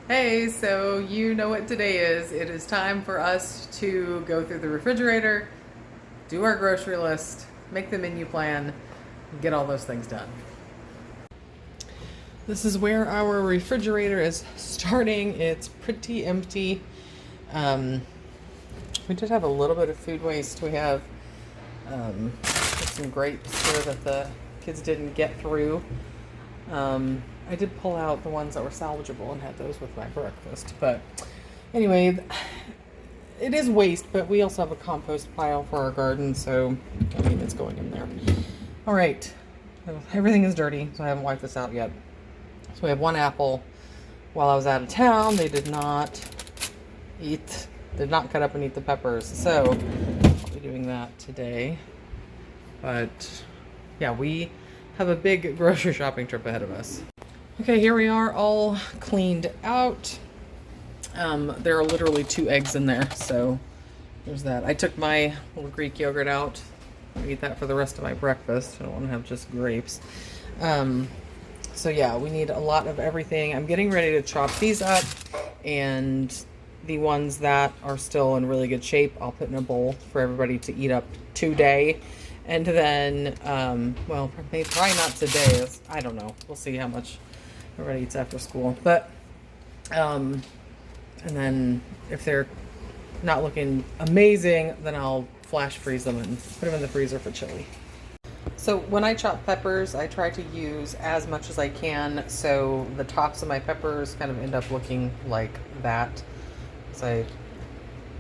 Hey, so you know what today is. It is time for us to go through the refrigerator, do our grocery list, make the menu plan, get all those things done. This is where our refrigerator is starting. It's pretty empty. Um, we did have a little bit of food waste. We have some grapes here that the kids didn't get through. I did pull out the ones that were salvageable and had those with my breakfast. But anyway, it is waste, but we also have a compost pile for our garden, so I mean, it's going in there. All right, everything is dirty, so I haven't wiped this out yet. So we have one apple. While I was out of town, they did not cut up and eat the peppers. So I'll be doing that today. But yeah, we have a big grocery shopping trip ahead of us. Okay, here we are all cleaned out. There are literally 2 eggs in there, so there's that. I took my little Greek yogurt out. I eat that for the rest of my breakfast. I don't want to have just grapes. So yeah, we need a lot of everything. I'm getting ready to chop these up, and the ones that are still in really good shape, I'll put in a bowl for everybody to eat up today. And then, well, probably not today. I don't know. We'll see how much everybody eats after school. But, and then if they're not looking amazing, then I'll flash freeze them and put them in the freezer for chili. So when I chop peppers, I try to use as much as I can, so the tops of my peppers kind of end up looking like that. So I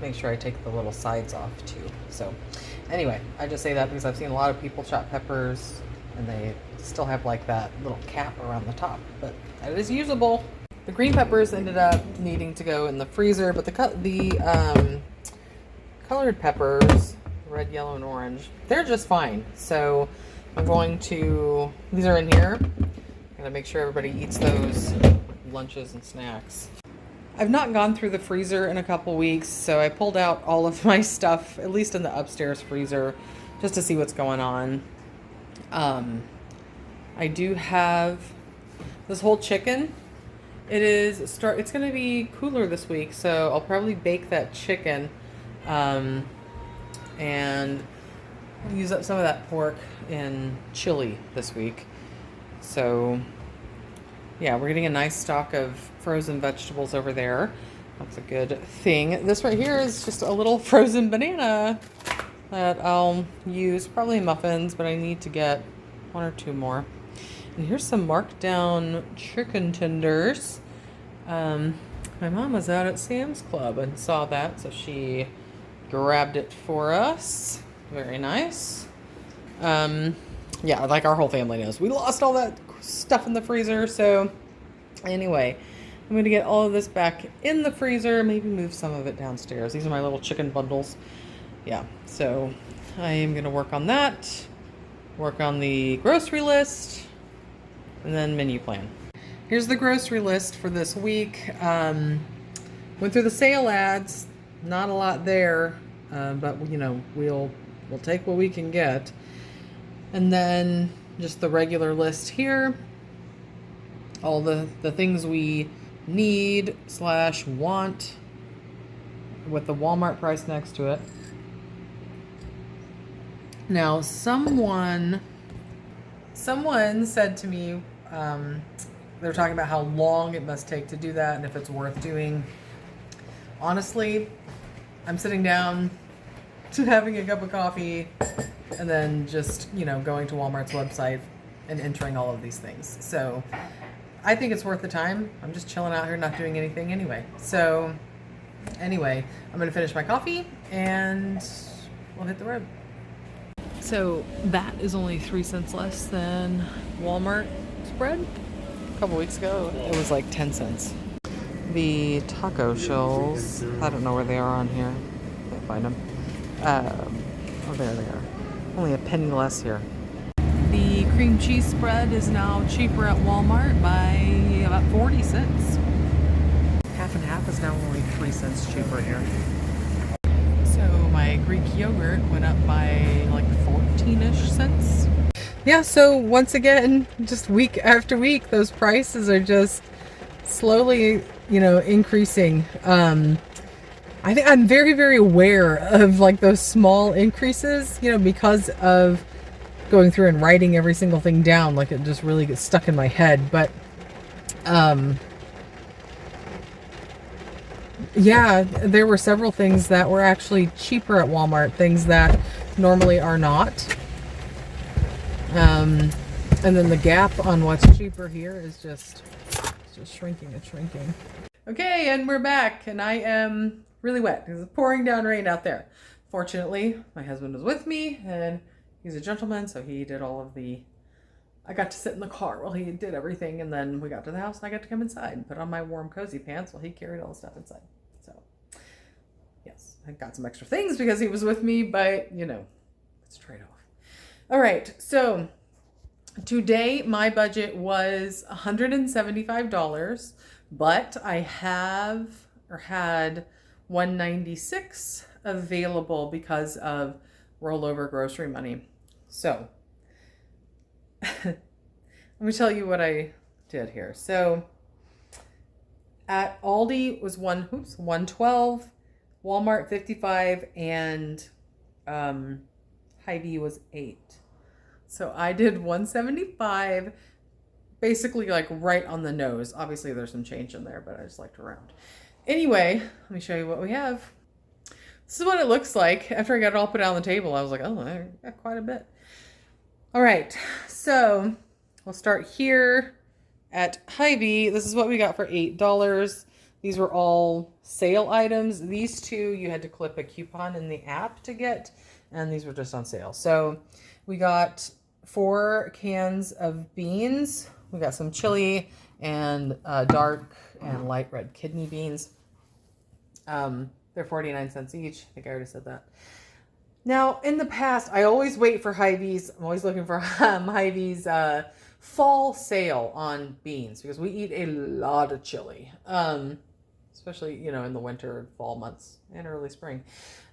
make sure I take the little sides off too. So anyway, I just say that because I've seen a lot of people chop peppers and they still have like that little cap around the top, but it is usable. The green peppers ended up needing to go in the freezer, but the colored peppers, red, yellow, and orange, they're just fine. So I'm going to, these are in here. I'm gonna make sure everybody eats those lunches and snacks. I've not gone through the freezer in a couple weeks, so I pulled out all of my stuff, at least in the upstairs freezer, just to see what's going on. I do have this whole chicken. It's going to be cooler this week, so I'll probably bake that chicken, and use up some of that pork in chili this week. So yeah, we're getting a nice stock of frozen vegetables over there. That's a good thing. This right here is just a little frozen banana that I'll use probably in muffins, but I need to get 1 or 2 more. And here's some marked down chicken tenders. My mom was out at Sam's Club and saw that, so she grabbed it for us. Very nice. Yeah, like our whole family knows. We lost all that stuff in the freezer, so anyway, I'm going to get all of this back in the freezer, maybe move some of it downstairs. These are my little chicken bundles. Yeah, so I am going to work on that, work on the grocery list, and then menu plan. Here's the grocery list for this week. Went through the sale ads, not a lot there, but you know, we'll take what we can get. And then just the regular list here. All the things we need / want with the Walmart price next to it. Now, someone said to me, they were talking about how long it must take to do that and if it's worth doing. Honestly, I'm sitting down to having a cup of coffee and then just, you know, going to Walmart's website and entering all of these things. So I think it's worth the time. I'm just chilling out here, not doing anything anyway. So anyway, I'm going to finish my coffee and we'll hit the road. So that is only 3 cents less than Walmart spread. A couple weeks ago, it was like 10 cents. The taco shells, I don't know where they are on here. Can't find them. Oh, there they are. Only a penny less here. The cream cheese spread is now cheaper at Walmart by about 40 cents. Half and half is now only 3 cents cheaper here. So my Greek yogurt went up by like 14-ish cents. Yeah, so once again, just week after week, those prices are just slowly, increasing. I think I'm very, very aware of like those small increases, because of going through and writing every single thing down. Like it just really gets stuck in my head. But yeah, there were several things that were actually cheaper at Walmart, things that normally are not. And then the gap on what's cheaper here is just shrinking and shrinking. Okay, and we're back, and I am really wet. It's pouring down rain out there. Fortunately, my husband was with me, and he's a gentleman, so he did all of the... I got to sit in the car while he did everything, and then we got to the house, and I got to come inside and put on my warm, cozy pants while he carried all the stuff inside. So, yes, I got some extra things because he was with me, but, it's a trade-off. All right, so today my budget was $175, but I had $196 available because of rollover grocery money. So let me tell you what I did here. So at Aldi was 112, Walmart 55, and Hy-Vee was 8. So I did 175, basically like right on the nose. Obviously there's some change in there, but I just like to round. Anyway, let me show you what we have. This is what it looks like. After I got it all put out on the table, I was like, oh, I got quite a bit. All right, so we'll start here at Hy-Vee. This is what we got for $8. These were all sale items. These two you had to clip a coupon in the app to get, and these were just on sale. So we got 4 cans of beans. We got some chili and dark and light red kidney beans. They're 49 cents each. I think I already said that. Now, in the past, I always wait for Hy-Vee's. I'm always looking for Hy-Vee's fall sale on beans because we eat a lot of chili, especially, in the winter, fall months, and early spring.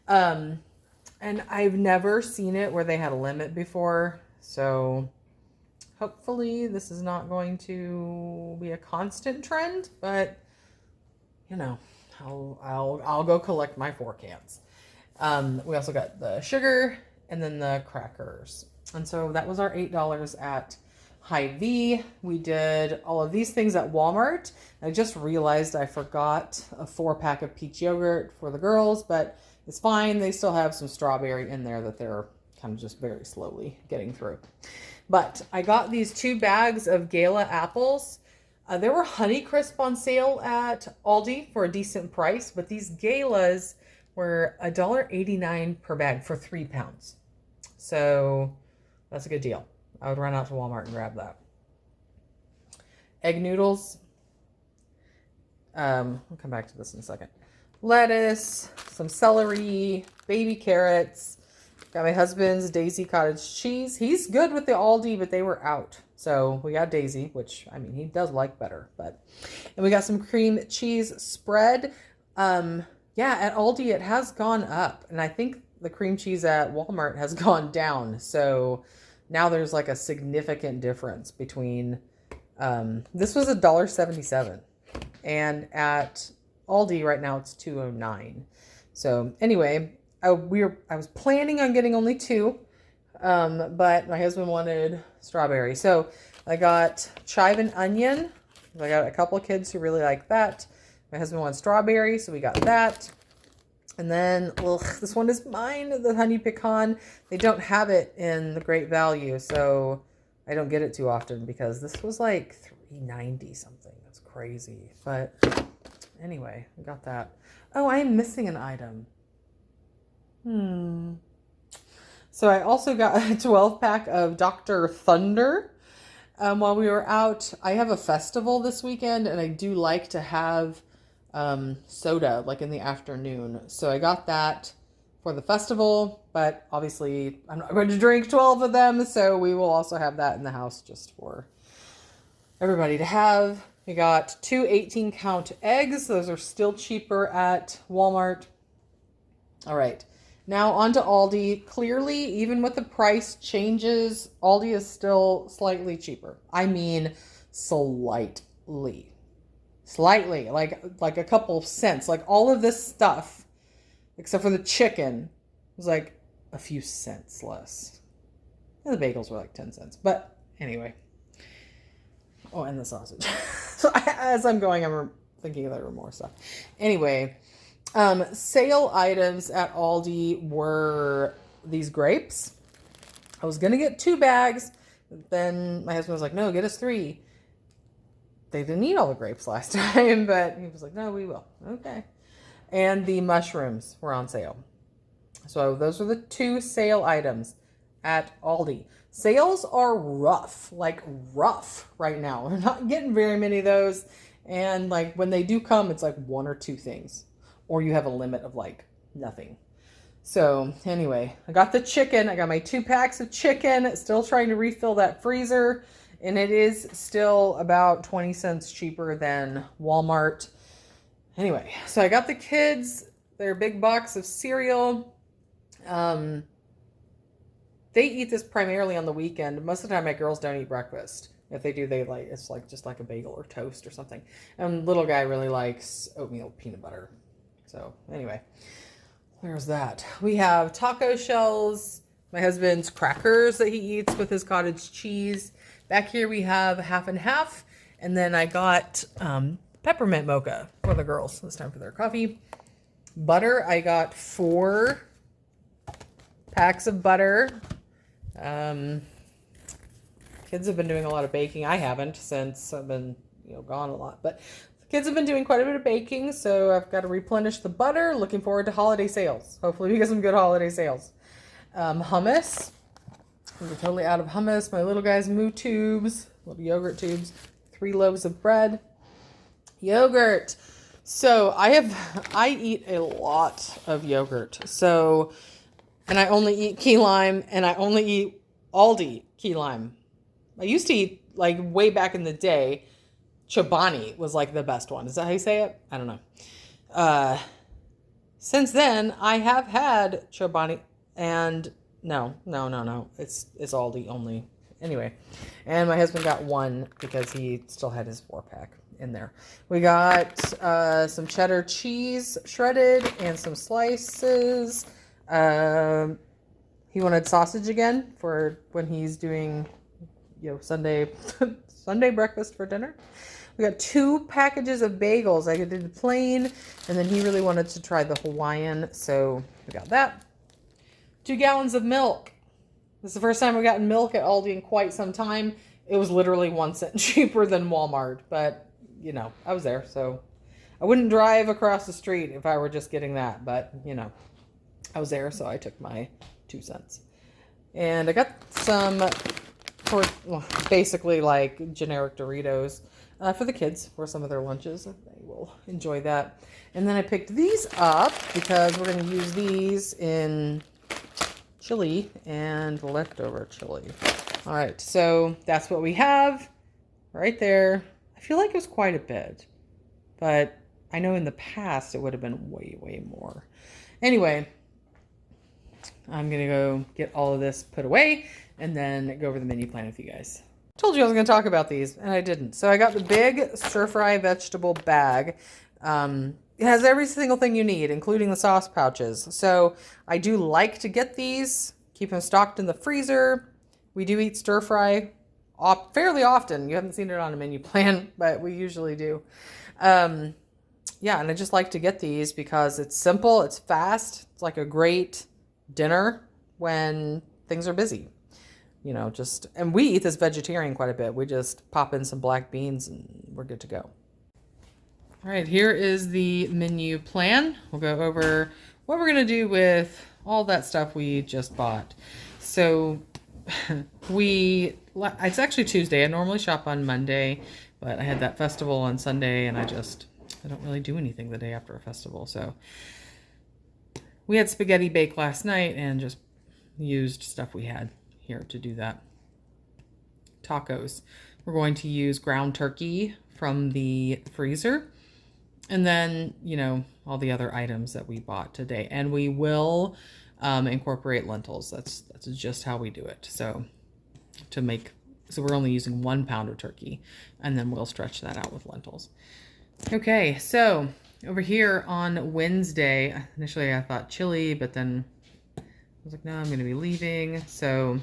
And I've never seen it where they had a limit before. So hopefully this is not going to be a constant trend, but I'll go collect my 4 cans. We also got the sugar and then the crackers. And so that was our $8 at Hy-Vee. We did all of these things at Walmart. I just realized I forgot a 4-pack of peach yogurt for the girls, but it's fine. They still have some strawberry in there that they're kind of just very slowly getting through. But I got these 2 bags of Gala apples. There were Honeycrisp on sale at Aldi for a decent price, but these Galas were $1.89 per bag for 3 pounds. So that's a good deal. I would run out to Walmart and grab that. Egg noodles. We'll come back to this in a second. Lettuce, some celery, baby carrots. Got my husband's Daisy cottage cheese. He's good with the Aldi, but they were out. So we got Daisy, which, he does like better. And we got some cream cheese spread. At Aldi, it has gone up. And I think the cream cheese at Walmart has gone down. So now there's like a significant difference between, this was $1.77. And at Aldi right now it's $2.09. So anyway, I was planning on getting only 2, but my husband wanted strawberry. So I got chive and onion. I got a couple of kids who really like that. My husband wanted strawberry, so we got that. And then, this one is mine, the honey pecan. They don't have it in the Great Value, so I don't get it too often because this was like $3.90 something. That's crazy. But anyway, we got that. Oh, I am missing an item. So I also got a 12-pack of Dr. Thunder. While we were out, I have a festival this weekend, and I do like to have soda like in the afternoon. So I got that for the festival, but obviously I'm not going to drink 12 of them. So we will also have that in the house just for everybody to have. We got 2 18-count eggs. Those are still cheaper at Walmart. All right. Now on to Aldi. Clearly, even with the price changes, Aldi is still slightly cheaper. Slightly. slightly, like a couple of cents. Like all of this stuff, except for the chicken, was like a few cents less. And the bagels were like 10 cents. But anyway. Oh, and the sausage. So as I'm going, I'm thinking there were more stuff. Anyway, sale items at Aldi were these grapes. I was going to get 2 bags. Then my husband was like, no, get us 3. They didn't eat all the grapes last time, but he was like, no, we will. Okay. And the mushrooms were on sale. So those were the 2 sale items at Aldi. Sales are rough, like rough right now. We're not getting very many of those. And like when they do come, it's like 1 or 2 things. Or you have a limit of like nothing. So anyway, I got the chicken. I got my 2 packs of chicken. Still trying to refill that freezer. And it is still about 20 cents cheaper than Walmart. Anyway, so I got the kids their big box of cereal. They eat this primarily on the weekend. Most of the time my girls don't eat breakfast. If they do, it's like just like a bagel or toast or something. And little guy really likes oatmeal peanut butter. So anyway, there's that. We have taco shells, my husband's crackers that he eats with his cottage cheese. Back here we have half and half. And then I got peppermint mocha for the girls this time for their coffee. Butter, I got 4 packs of butter. Kids have been doing a lot of baking. I haven't since I've been, gone a lot. But the kids have been doing quite a bit of baking, so I've got to replenish the butter. Looking forward to holiday sales. Hopefully we get some good holiday sales. Hummus. We're totally out of hummus. My little guy's moo tubes, little yogurt tubes. 3 loaves of bread. Yogurt. So I eat a lot of yogurt. So, and I only eat key lime, and I only eat Aldi key lime. I used to eat, like, way back in the day, Chobani was, like, the best one. Is that how you say it? I don't know. Since then, I have had Chobani, and no. It's Aldi only. Anyway, and my husband got 1 because he still had his 4-pack in there. We got some cheddar cheese shredded and some slices. He wanted sausage again for when he's doing, Sunday breakfast for dinner. We got 2 packages of bagels. I did the plain, and then he really wanted to try the Hawaiian, so we got that. 2 gallons of milk. This is the first time we've gotten milk at Aldi in quite some time. It was literally 1 cent cheaper than Walmart, but, I was there, so I wouldn't drive across the street if I were just getting that, but, I was there, so I took my 2 cents. And I got some, basically like generic Doritos for the kids for some of their lunches. They will enjoy that. And then I picked these up because we're going to use these in chili and leftover chili. All right, so that's what we have right there. I feel like it was quite a bit, but I know in the past it would have been way, way more. Anyway, I'm going to go get all of this put away and then go over the menu plan with you guys. Told you I was going to talk about these, and I didn't. So I got the big stir-fry vegetable bag. It has every single thing you need, including the sauce pouches. So I do like to get these, keep them stocked in the freezer. We do eat stir-fry fairly often. You haven't seen it on a menu plan, but we usually do. Yeah, and I just like to get these because it's simple, it's fast, it's like a great dinner when things are busy. And we eat this vegetarian quite a bit. We just pop in some black beans and we're good to go. All right, here is the menu plan. We'll go over what we're going to do with all that stuff we just bought. So it's actually Tuesday. I normally shop on Monday, but I had that festival on Sunday and I don't really do anything the day after a festival. So we had spaghetti bake last night and just used stuff we had here to do that. Tacos. We're going to use ground turkey from the freezer. And then, all the other items that we bought today. And we will incorporate lentils. That's just how we do it. So we're only using 1 pound of turkey. And then we'll stretch that out with lentils. Okay, so over here on Wednesday, initially I thought chili, but then I was like, no, I'm going to be leaving. So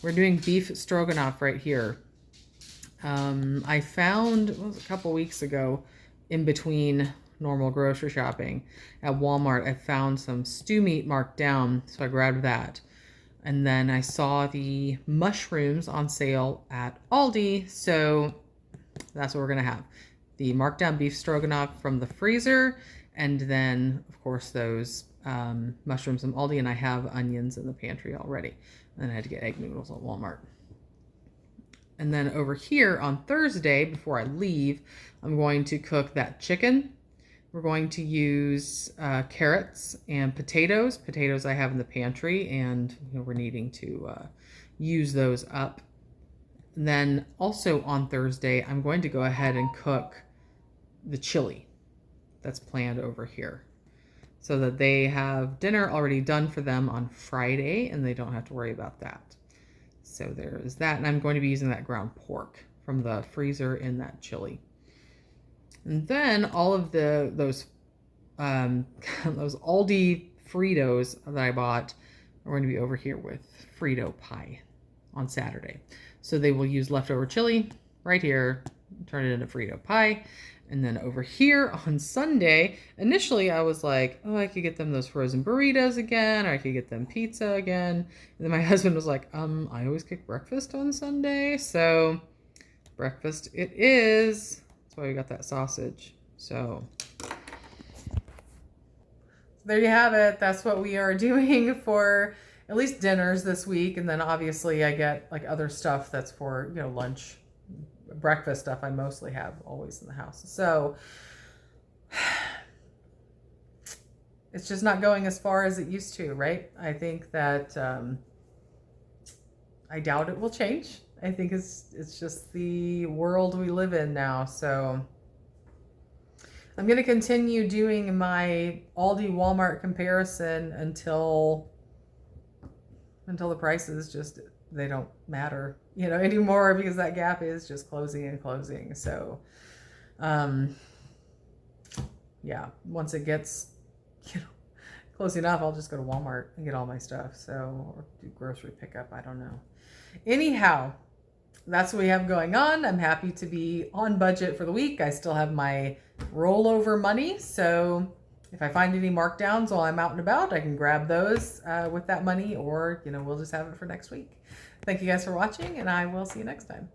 we're doing beef stroganoff right here. I found, it was a couple weeks ago, in between normal grocery shopping at Walmart, I found some stew meat marked down, so I grabbed that. And then I saw the mushrooms on sale at Aldi, so that's what we're gonna have. The marked down beef stroganoff from the freezer, and then of course those mushrooms from Aldi, and I have onions in the pantry already. And then I had to get egg noodles at Walmart. And then over here on Thursday, before I leave, I'm going to cook that chicken. We're going to use carrots and potatoes. Potatoes I have in the pantry, and we're needing to use those up. And then also on Thursday, I'm going to go ahead and cook the chili that's planned over here, so that they have dinner already done for them on Friday, and they don't have to worry about that. So there is that, and I'm going to be using that ground pork from the freezer in that chili. And then all of those those Aldi Fritos that I bought are going to be over here with Frito pie on Saturday. So they will use leftover chili right here, turn it into Frito pie. And then over here on Sunday, initially I was like, oh, I could get them those frozen burritos again, or I could get them pizza again. And then my husband was like, I always cook breakfast on Sunday. So breakfast it is. That's why we got that sausage. So there you have it. That's what we are doing for at least dinners this week. And then obviously I get like other stuff that's for, lunch. Breakfast stuff I mostly have always in the house. So it's just not going as far as it used to, right? I think that I doubt it will change. I think it's just the world we live in now. So I'm going to continue doing my Aldi Walmart comparison until the prices just, they don't matter, anymore, because that gap is just closing and closing. So, yeah, once it gets, close enough, I'll just go to Walmart and get all my stuff. So, or do grocery pickup. I don't know. Anyhow, that's what we have going on. I'm happy to be on budget for the week. I still have my rollover money. So if I find any markdowns while I'm out and about, I can grab those with that money, or, we'll just have it for next week. Thank you guys for watching, and I will see you next time.